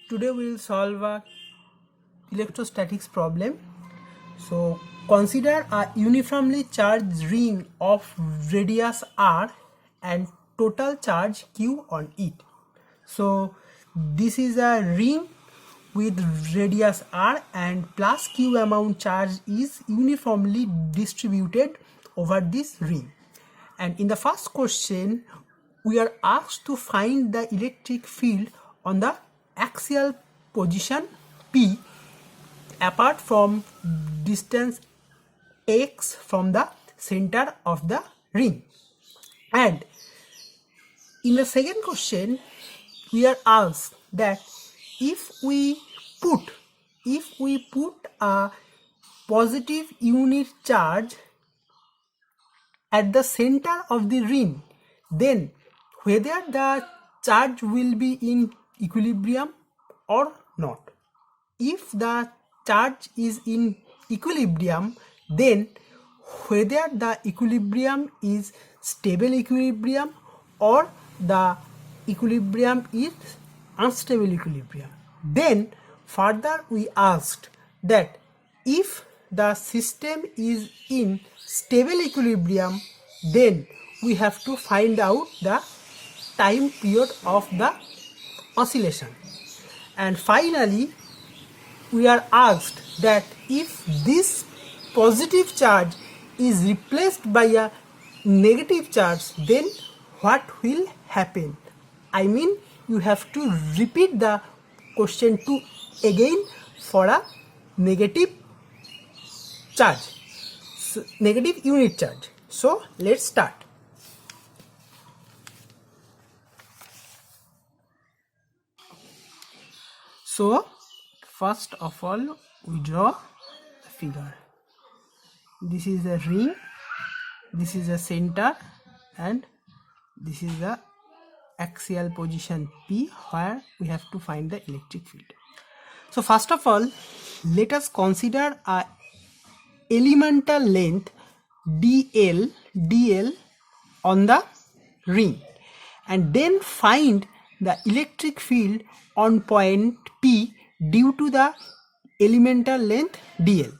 Today we will solve a electrostatics problem. So consider a uniformly charged ring of radius r and total charge q on it. So this is a ring with radius r and plus q amount charge is uniformly distributed over this ring. And in the first question we are asked to find the electric field on the axial position P apart from distance x from the center of the ring. And in the second question we are asked that if we put a positive unit charge at the center of the ring, then whether the charge will be in equilibrium or not. If the charge is in equilibrium, then whether the equilibrium is stable equilibrium or the equilibrium is unstable equilibrium. Then further we asked that if the system is in stable equilibrium, then we have to find out the time period of the oscillation. And finally we are asked that if this positive charge is replaced by a negative charge, then what will happen? I mean, you have to repeat the question 2 again for a negative charge, so negative unit charge. So let's start. So first of all we draw a figure. This is a ring, this is a center, and this is the axial position P where we have to find the electric field. So first of all let us consider a elemental length dl on the ring and then find the electric field on point P due to the elemental length dl.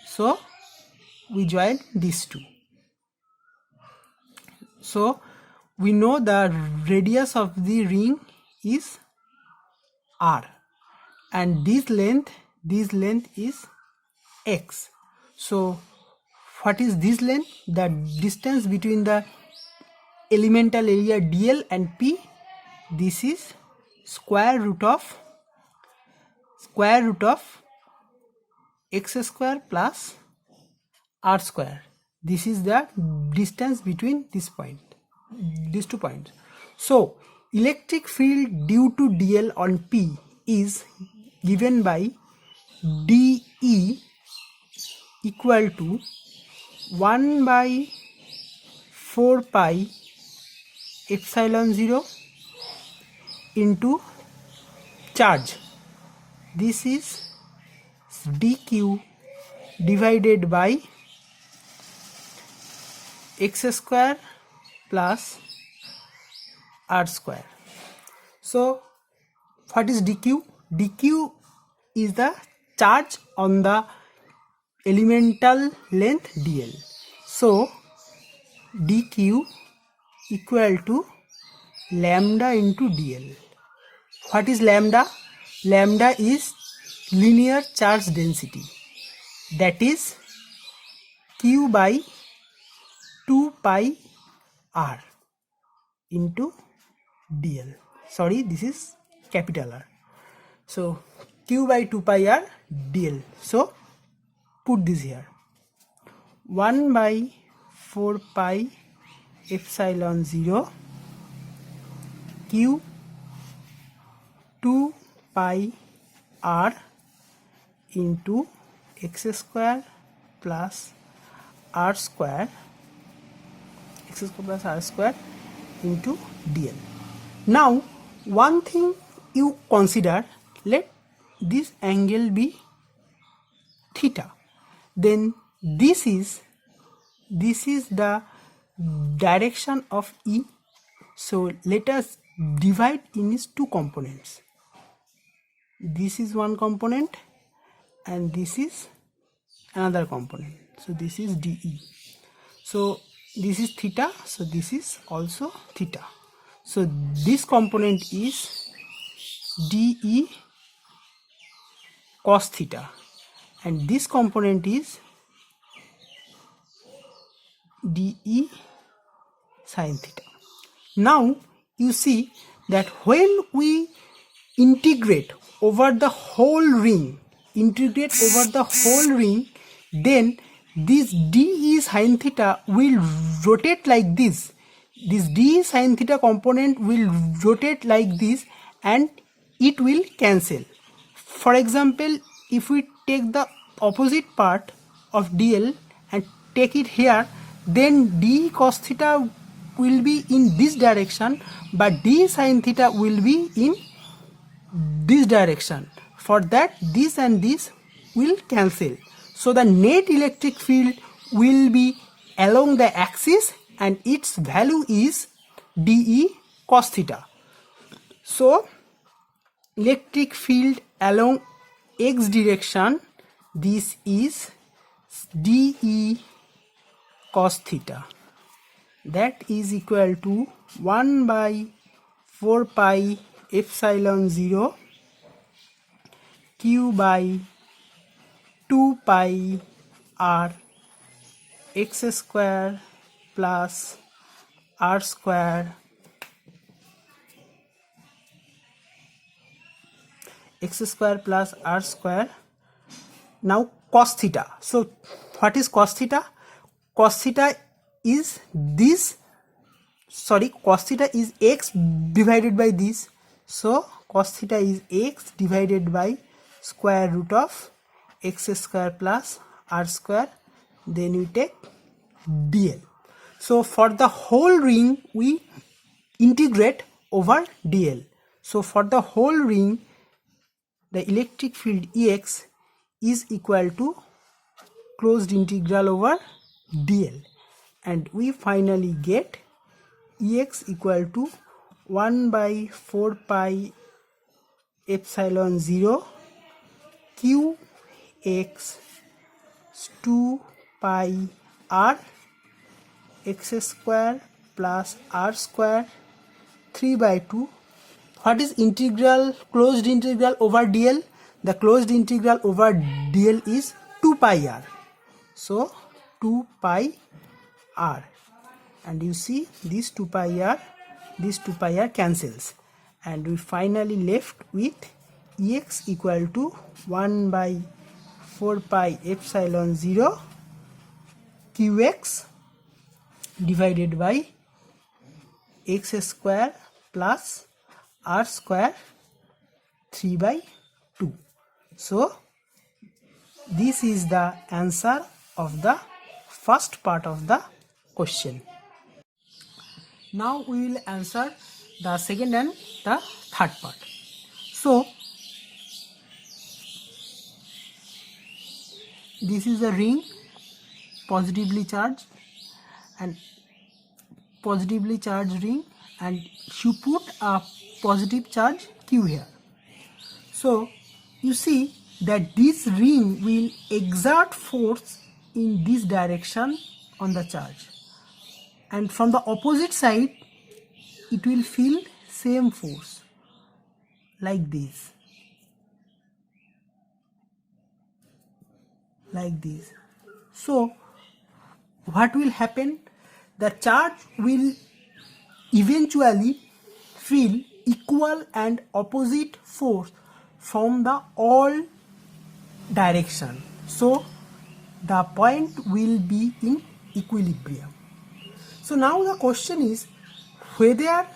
So we join these two. So we know the radius of the ring is r and this length is x. So what is this length? The distance between the elemental area dl and P. This is square root of x square plus r square. This is the distance between these two points. So electric field due to dl on P is given by dE equal to 1 by 4 pi epsilon 0 into charge. This is dq divided by x square plus r square. So what is dq? dq is the charge on the elemental length dl. So dq equal to lambda into dl. What is lambda? Lambda is linear charge density, that is q by 2 pi r into dl. Sorry, this is capital R. So q by 2 pi r dl. So put this here. 1 by 4 pi epsilon 0 q 2 pi r into x square plus r square, into dl. Now one thing you consider, let this angle be theta, then this is the direction of E. So let us divide in its two components. this is one component and this is another component. So this is DE. So this is theta, so this is also theta. So this component is DE cos theta and this component is DE sin theta. Now you see that when we integrate over the whole ring, then this DE sin theta will rotate like this. This DE sin theta component will rotate like this and it will cancel. For example, if we take the opposite part of DL and take it here, then DE cos theta will be in this direction, but DE sin theta will be in this direction. For that, this and this will cancel. So the net electric field will be along the axis and its value is DE cos theta. So electric field along x direction, this is DE cos theta. That is equal to 1 by 4 pi epsilon 0 q by 2 pi r x square plus r square plus r square. Now cos theta. So what is cos theta? Cos theta is this, cos theta is x divided by this. So cos theta is x divided by square root of x square plus r square. Then we take dl. So for the whole ring we integrate over dl. So for the whole ring the electric field Ex is equal to closed integral over dl, and we finally get Ex equal to 1 by 4 pi epsilon 0 q x 2 pi r x square plus r square 3 by 2. What is integral, closed integral over dl? The closed integral over dl is 2 pi r. So 2 pi r, and you see this 2 pi r cancels, and we finally left with Ex equal to 1 by 4 pi epsilon 0 qx divided by x square plus r square 3 by 2. So this is the answer of the first part of the question. Now we will answer the second and the third part. So this is a ring positively charged ring, and you put a positive charge q here. So you see that this ring will exert force in this direction on the charge, and from the opposite side it will feel same force like this, So what will happen? The charge will eventually feel equal and opposite force from the all direction. So the point will be in equilibrium. So now the question is whether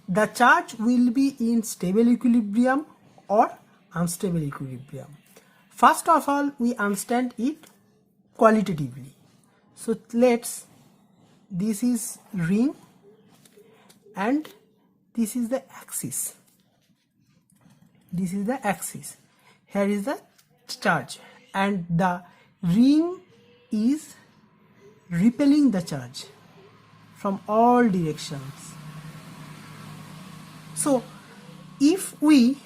the charge will be in stable equilibrium or unstable equilibrium. First of all, we understand it qualitatively. So this is ring and this is the axis. Here is the charge, and the ring is repelling the charge from all directions. So if we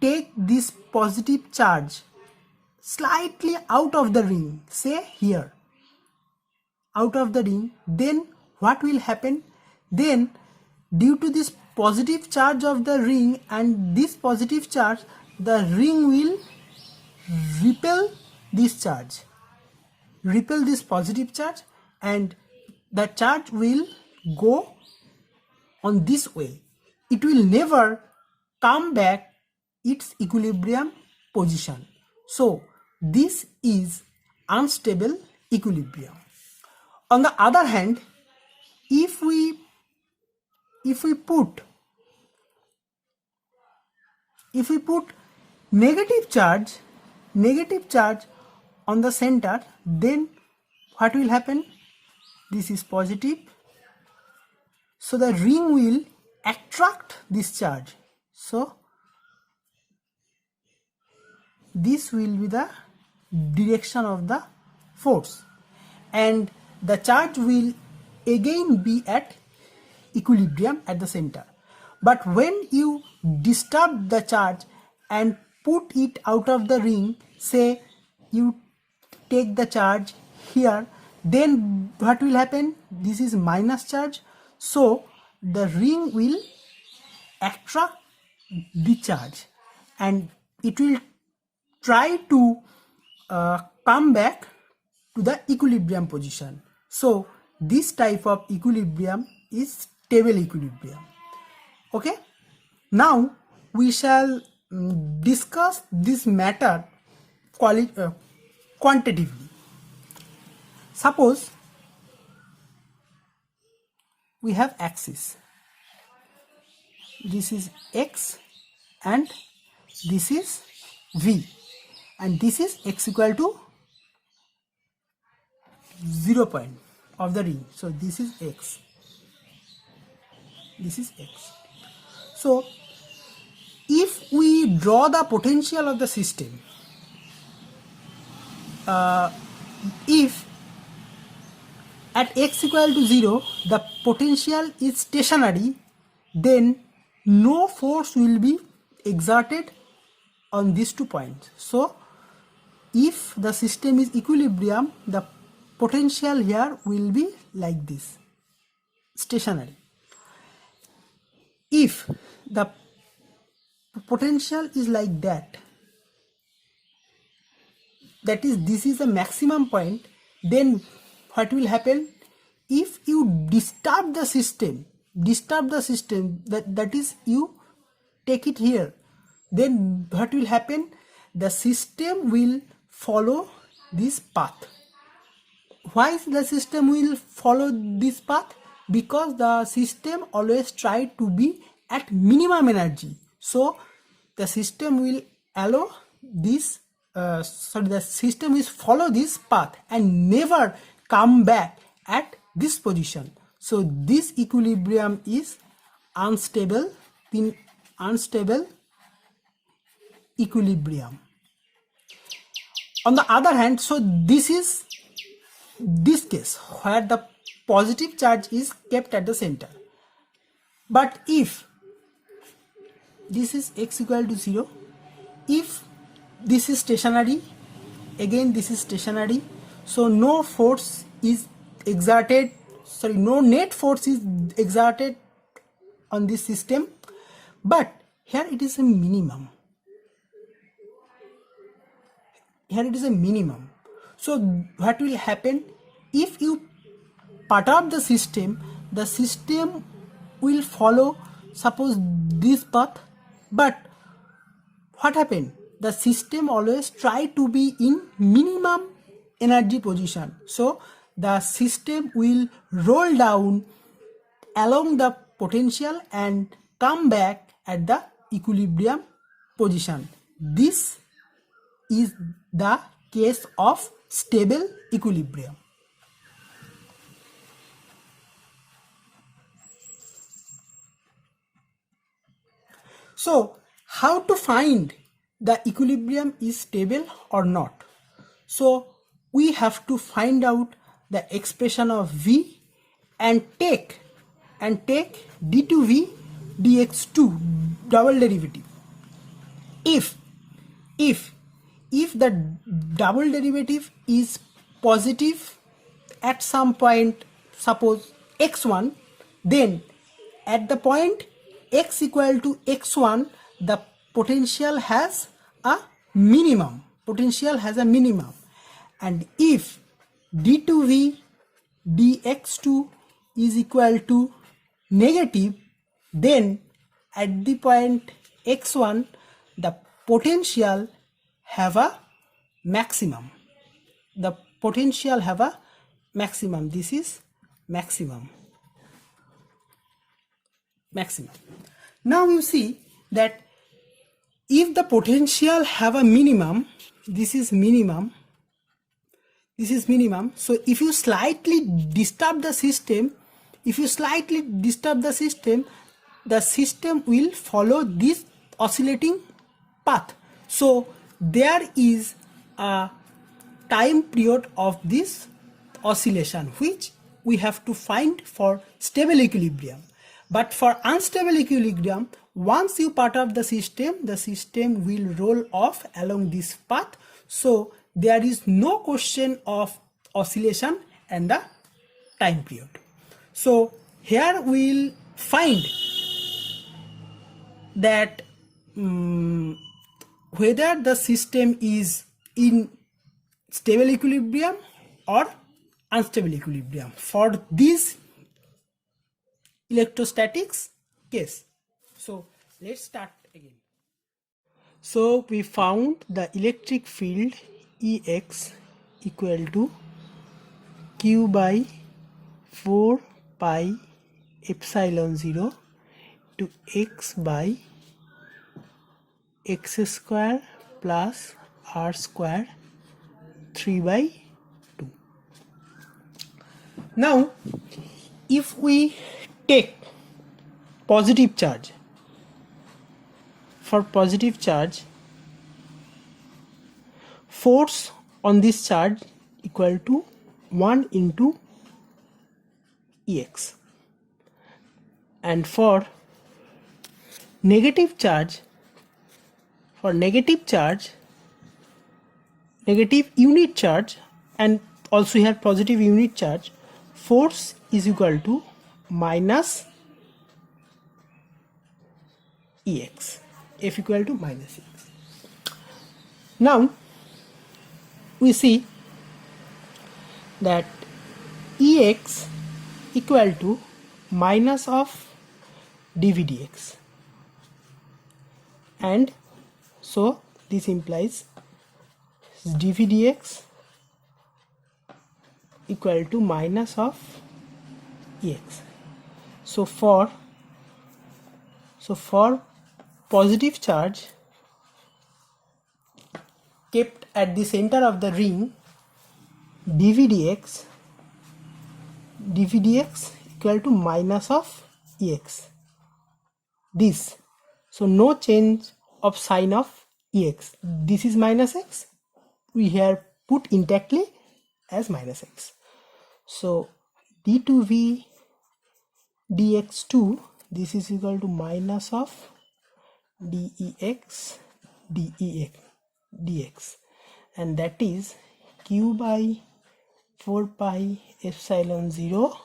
take this positive charge slightly out of the ring, say here, out of the ring, then what will happen? Then due to this positive charge of the ring and this positive charge, the ring will repel this charge, repel this positive charge, and the charge will go on this way. It will never come back its equilibrium position. So this is unstable equilibrium. On the other hand, if we put negative charge on the center, then what will happen? This is positive, so the ring will attract this charge. So this will be the direction of the force, and the charge will again be at equilibrium at the center. But when you disturb the charge and put it out of the ring, say you take the charge here, then what will happen? This is minus charge, so the ring will attract the charge and it will try to come back to the equilibrium position. So this type of equilibrium is stable equilibrium. Okay, now we shall discuss this matter quantitatively. Suppose we have axis, this is x and this is v, and this is x equal to 0 point of the ring. So this is x, this is x. So if we draw the potential of the system, if at x equal to 0 the potential is stationary, then no force will be exerted on these 2 points. So if the system is equilibrium, the potential here will be like this, stationary. If the potential is like that, that is, this is the maximum point, then what will happen? If you disturb the system, that is, you take it here, then what will happen? The system will follow this path. Why the system will follow this path? Because the system always try to be at minimum energy. So the system will allow this, the system will follow this path and never come back at this position. So this equilibrium is unstable equilibrium. On the other hand, so this is this case where the positive charge is kept at the center. But if this is x equal to 0, if this is stationary, again this is stationary, so no force is exerted, no net force is exerted on this system, but here it is a minimum. Here it is a minimum. So what will happen? If you perturb the system will follow, suppose, this path, but what happened? The system always try to be in minimum energy position. So the system will roll down along the potential and come back at the equilibrium position. This is the case of stable equilibrium. So how to find the equilibrium is stable or not? So we have to find out the expression of V and take d2v dx2 double derivative. if the double derivative is positive at some point, suppose x1, then at the point x equal to x1 the potential has a minimum, and if d2v dx2 is equal to negative, then at the point x1 the potential have a maximum. This is maximum. Now you see that if the potential have a minimum, this is minimum, so if you slightly disturb the system, the system will follow this oscillating path. So there is a time period of this oscillation which we have to find for stable equilibrium. But for unstable equilibrium, once you perturb the system will roll off along this path. So there is no question of oscillation and the time period. So here we will find that whether the system is in stable equilibrium or unstable equilibrium for this electrostatics case. So let's start again. So we found the electric field Ex equal to q by 4 pi epsilon 0 to x by x square plus r square 3 by 2. Now if we take positive charge, for positive charge, force on this charge equal to 1 into Ex, and for negative charge, negative unit charge, and also here positive unit charge, force is equal to minus Ex, F equal to minus Ex. Now we see that Ex equal to minus of dV dx, and so this implies dV dx equal to minus of Ex. So for positive charge kept at the center of the ring, dV dx equal to minus of Ex. This, so no change of sign of Ex. This is minus x, we here put intactly as minus x. So d2v dx2, this is equal to minus of dx dx, and that is q by 4 pi epsilon 0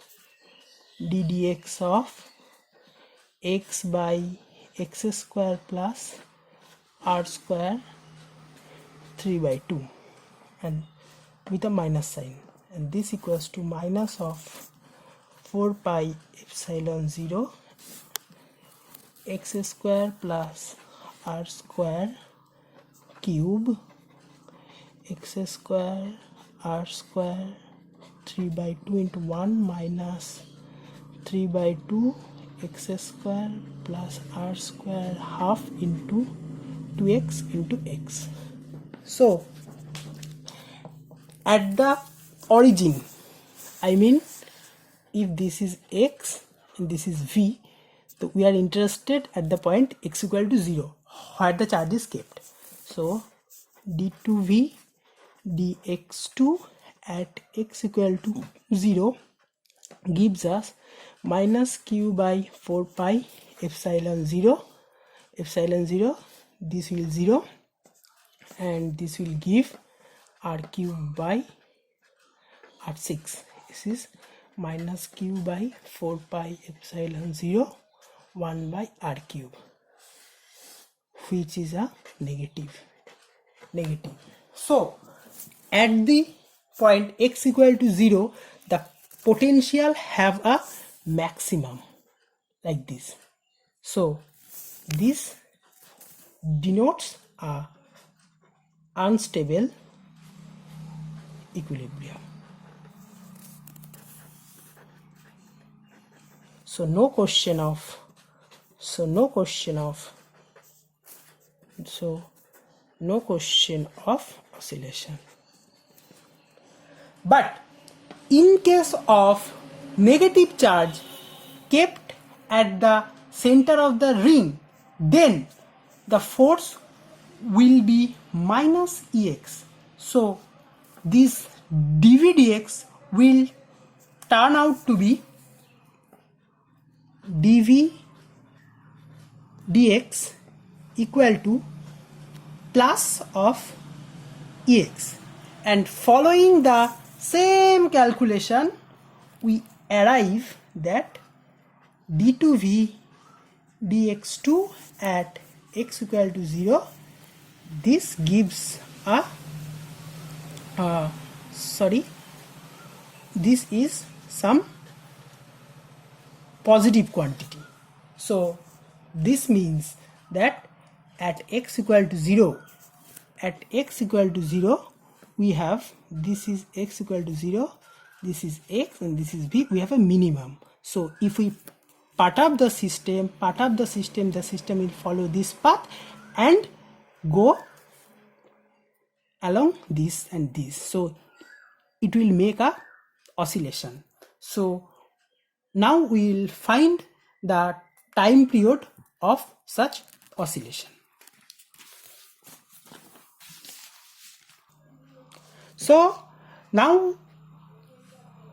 ddx of x by x square plus r square 3 by 2, and with a minus sign, and this equals to minus of 4 pi epsilon 0 x square plus r square cube x square r square 3 by 2 into 1 minus 3 by 2 x square plus r square half into 2x into x. So at the origin, I mean if this is x and this is v, so we are interested at the point x equal to 0 where the charge is kept. So d2v dx2 at x equal to 0 gives us minus q by 4 pi epsilon 0 this will 0, and this will give r cube by r6. This is minus q by 4 pi epsilon 0 1 by r cube, which is a negative. So at the point x equal to 0, the potential have a maximum like this. So this denotes a unstable equilibrium. So no question of oscillation. But in case of negative charge kept at the center of the ring, then the force will be minus Ex. So this dVdx will turn out to be dV dx equal to plus of Ex, and following the same calculation we arrive that d2v dx2 at x equal to 0, this gives a this is some positive quantity. So this means that at x equal to 0, we have, this is x equal to 0, this is x and this is v, we have a minimum. So if we perturb the system, the system will follow this path and go along this and this. So it will make a oscillation. So now we will find the time period of such oscillation. So now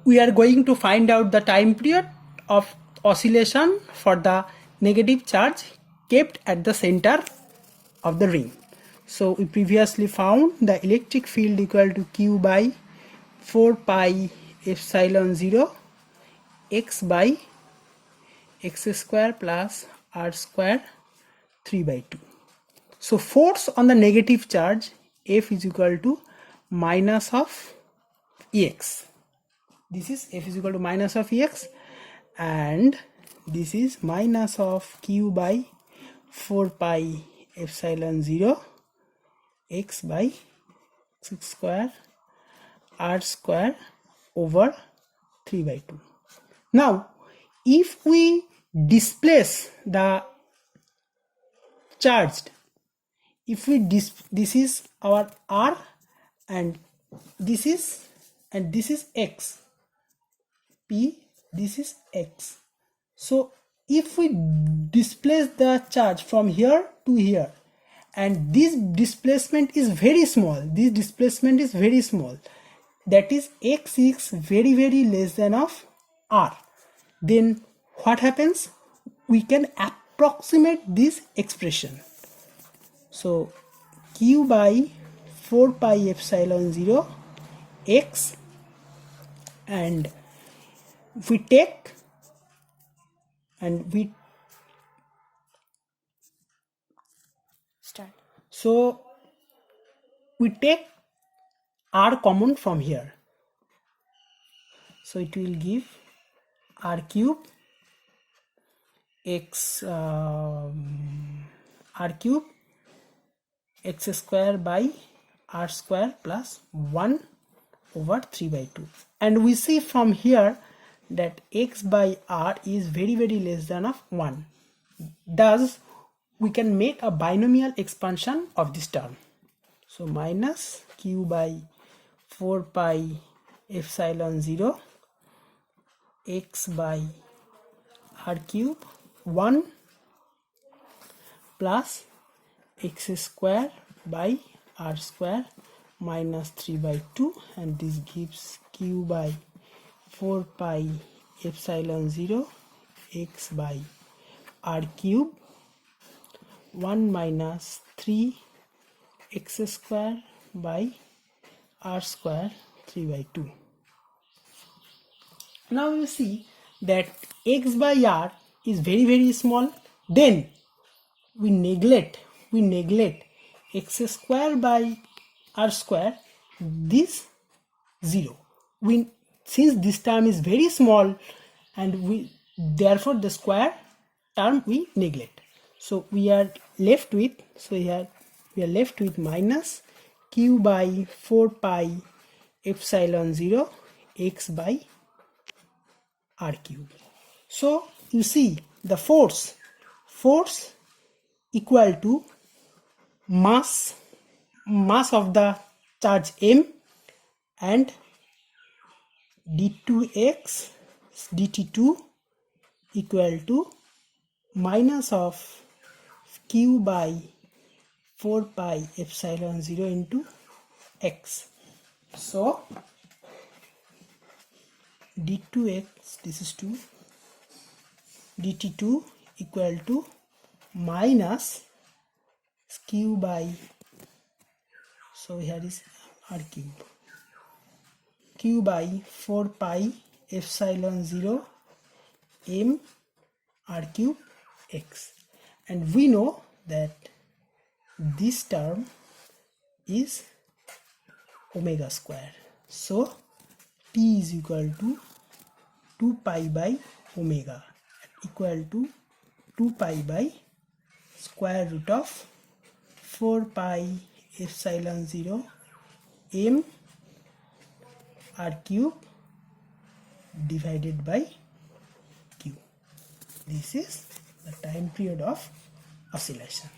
we are going to find out the time period of oscillation for the negative charge kept at the center of the ring. So we previously found the electric field equal to q by 4 pi epsilon 0 x by x square plus r square 3 by 2. So force on the negative charge F is equal to minus of Ex. This is F is equal to minus of Ex, and this is minus of q by 4 pi epsilon 0 x by x square r square over 3 by 2. Now if we displace the charged, if we this is our r and this is x, p, this is x. So if we displace the charge from here to here, and this displacement is very small, that is x is very less than of r, then what happens? We can approximate this expression. So q by 4 pi epsilon 0 x, and if we take and we start, so we take r common from here, so it will give r cube x r cube x square by r square plus 1 over 3 by 2, and we see from here that x by r is very less than of 1. Thus we can make a binomial expansion of this term. So minus q by 4 pi epsilon 0 x by r cube 1 plus x square by r square minus 3 by 2, and this gives q by 4 pi epsilon 0 x by r cube 1 minus 3 x square by r square 3 by 2. Now you see that x by r is very small. Then we neglect x square by r square, this 0. Since this term is very small, and therefore the square term we neglect. So we are left with, minus q by 4 pi epsilon 0 x by r cube. So you see the force equal to mass of the charge m, and d2x dt2 equal to minus of q by 4 pi epsilon 0 into x. So d2x, this is 2, dt2 equal to minus q by, so here is r cube, q by 4 pi epsilon 0 m r cube x, and we know that this term is omega square. So t is equal to 2 pi by omega, equal to 2 pi by square root of 4 pi epsilon 0 m r cube divided by q. This is the time period of oscillation.